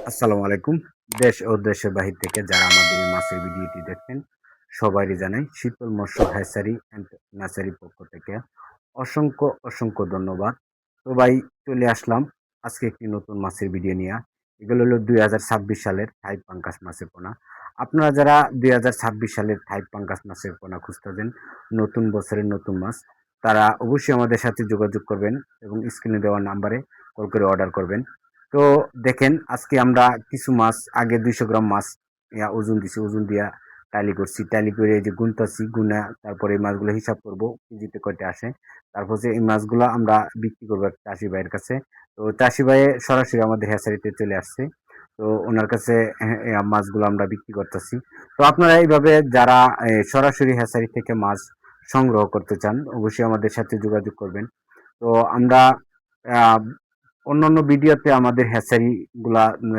আসসালামু আলাইকুম। দেশ ও দেশের বাহির থেকে যারা আমাদের এই মাছের ভিডিওটি দেখছেন, সবাইকে জানাই শীতল মৎস্য হ্যাচারি অ্যান্ড নার্সারির পক্ষ থেকে অসংখ্য ধন্যবাদ। তো ভাই চলে আসলাম আজকে একটি নতুন মাছের ভিডিও নিয়ে। এগুলো হলো 2026 সালের থাই পাঙ্গাস মাছের পোনা। আপনারা যারা 2026 সালের থাই পাঙ্গাস মাছের পোনা খুঁজতেছেন, নতুন বছরের নতুন মাছ, তারা অবশ্যই আমাদের সাথে যোগাযোগ করবেন এবং স্ক্রিনে দেওয়া নাম্বারে কল করে অর্ডার করবেন। তো দেখেন আজকে আমরা কিছু মাছ আগে 200 গ্রাম মাছ ওজন দিছি, ওজন দিয়া টালি করছি, টালি করে এই যে গুনতাছি, গুনা তারপরে এই মাছগুলো হিসাব করব কেজিতে কয়টা আসে। তারপর যে এই মাছগুলো আমরা বিক্রি করবো এক চাষি ভাইয়ের কাছে। তো চাষি ভাই সরাসরি আমাদের হ্যাচারিতে চলে আসছে। তো ওনার কাছে মাছগুলো আমরা বিক্রি করতেছি। তো আপনারা এইভাবে যারা সরাসরি হ্যাচারি থেকে মাছ সংগ্রহ করতে চান অবশ্যই আমাদের সাথে যোগাযোগ করবেন। তো আমরা আহ অন্যান্য ভিডিওতে আমাদের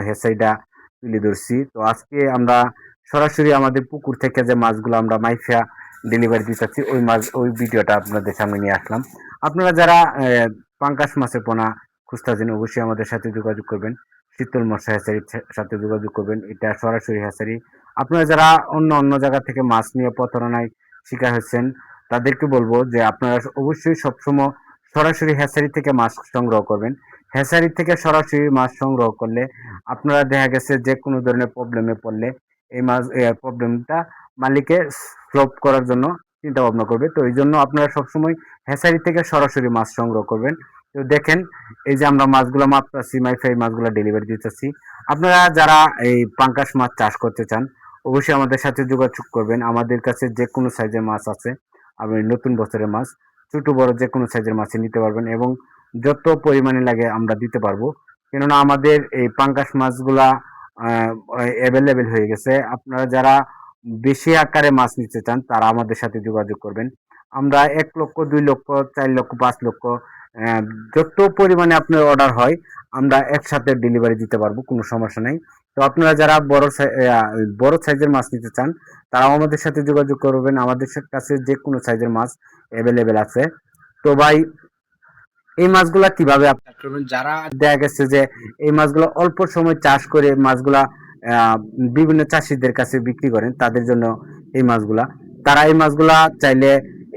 হ্যাচারিটা তুলে ধরছি। তো আজকে আমরা সরাসরি আমাদের পুকুর থেকে যে মাছগুলো আমরা মাইফা ডেলিভারি দিতেছি ওই ভিডিওটা আপনাদের সামনে নিয়ে আসলাম। আপনারা যারা পাঙ্গাস মাছের পোনা খুঁজতেছেন অবশ্যই আমাদের সাথে যোগাযোগ করবেন। শীতল মৎস্য হ্যাচারির সাথে যোগাযোগ করবেন। এটা সরাসরি হ্যাচারি। আপনারা যারা অন্য জায়গা থেকে মাছ নিয়ে প্রতারণায় শিকার হচ্ছেন তাদেরকে বলবো যে আপনারা অবশ্যই সবসময় সরাসরি হ্যাচারি থেকে মাছ সংগ্রহ করবেন। হ্যাচারি থেকে সরাসরি মাছ সংগ্রহ করলে আপনারা দেখা গেছে যে কোনো ধরনের প্রবলেমে পড়লে এই প্রবলেমটা মালিকে সলভ করার জন্য চিন্তা ভাবনা করবে। তো এই জন্য আপনারা সবসময় হ্যাচারি থেকে সরাসরি মাছ সংগ্রহ করবেন। তো দেখেন এই যে আমরা মাছগুলো মাপতাছি, মাইফাই মাছগুলো ডেলিভারি দিতেছি। আপনারা যারা এই পাঙ্গাস মাছ চাষ করতে চান অবশ্যই আমাদের সাথে যোগাযোগ করবেন। আমাদের কাছে যে কোনো সাইজের মাছ আছে। আপনি নতুন বছরের মাছ ছোট বড় যে কোনো সাইজের মাছ নিতে পারবেন এবং যত পরিমাণে লাগে আমরা দিতে পারবো। কেননা আমাদের এই পাঙ্গাস মাছগুলা অ্যাভেলেবেল হয়ে গেছে। আপনারা যারা বেশি আকারে মাছ নিতে চান তারা আমাদের সাথে যোগাযোগ করবেন। আমরা 1 লক্ষ, 2 লক্ষ, 4 লক্ষ, 5 লক্ষ যত পরিমাণে আপনার অর্ডার হয় আমরা একসাথে ডেলিভারি দিতে পারবো, কোনো সমস্যা নাই। তো আপনারা যারা বড় সাইজের মাছ নিতে চান তারাও আমাদের সাথে যোগাযোগ করবেন। আমাদের কাছে যে কোনো সাইজের মাছ অ্যাভেলেবেল আছে। তো ভাই এই মাছগুলা কিভাবে আপনি চাষ করবেন? যারা দেখা গেছে যে এই মাছগুলো অল্প সময় চাষ করে মাছগুলা বিভিন্ন চাষিদের কাছে বিক্রি করেন তাদের জন্য এই মাছগুলা, তারা এই মাছগুলা চাইলে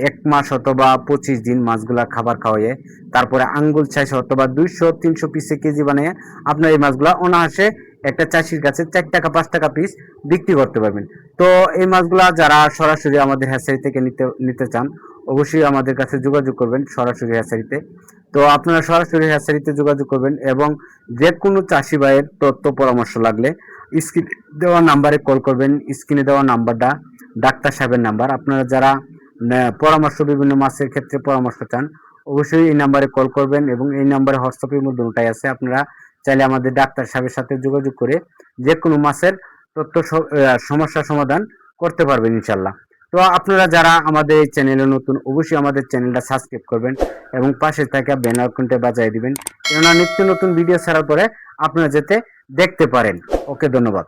1 মাস অথবা 25 দিন মাছগুলা খাবার খাওয়াইয়ে তারপরে আঙ্গুল সাইজ অথবা 200-300 পিসে কেজি বানিয়ে আপনার এই মাছগুলা অনায়াসে একটা চাষির কাছে 4 টাকা 5 টাকা পিস বিক্রি করতে পারবেন। তো এই মাছগুলা যারা সরাসরি আমাদের হ্যাচারি থেকে নিতে চান অবশ্যই আমাদের কাছে যোগাযোগ করবেন সরাসরি হ্যাচারিতে। তো আপনারা সরাসরি হ্যাচারিতে যোগাযোগ করবেন এবং যে কোনো চাষি ভাইয়ের তথ্য পরামর্শ লাগলে স্ক্রিনে দেওয়া নাম্বারে কল করবেন। স্ক্রিনে দেওয়া নাম্বারটা ডাক্তার সাহেবের নাম্বার। আপনারা যারা পরামর্শ বিভিন্ন মাছের ক্ষেত্রে পরামর্শ চান অবশ্যই এই নাম্বারে কল করবেন এবং এই নাম্বারে হোয়াটসঅ্যাপের মধ্যে দুটোই আছে। আপনারা চাইলে আমাদের ডাক্তার সাহেবের সাথে যোগাযোগ করে যে কোনো মাছের তথ্য সমস্যা সমাধান করতে পারবেন ইনশাল্লাহ। তো আপনারা যারা আমাদের এই চ্যানেলে নতুন অবশ্যই আমাদের চ্যানেলটা সাবস্ক্রাইব করবেন এবং পাশে থাকা বেল আইকনটা বাজিয়ে দিবেন, কেননা নিত্য নতুন ভিডিও ছাড়ার পরে আপনারা যাতে দেখতে পারেন। ওকে, ধন্যবাদ।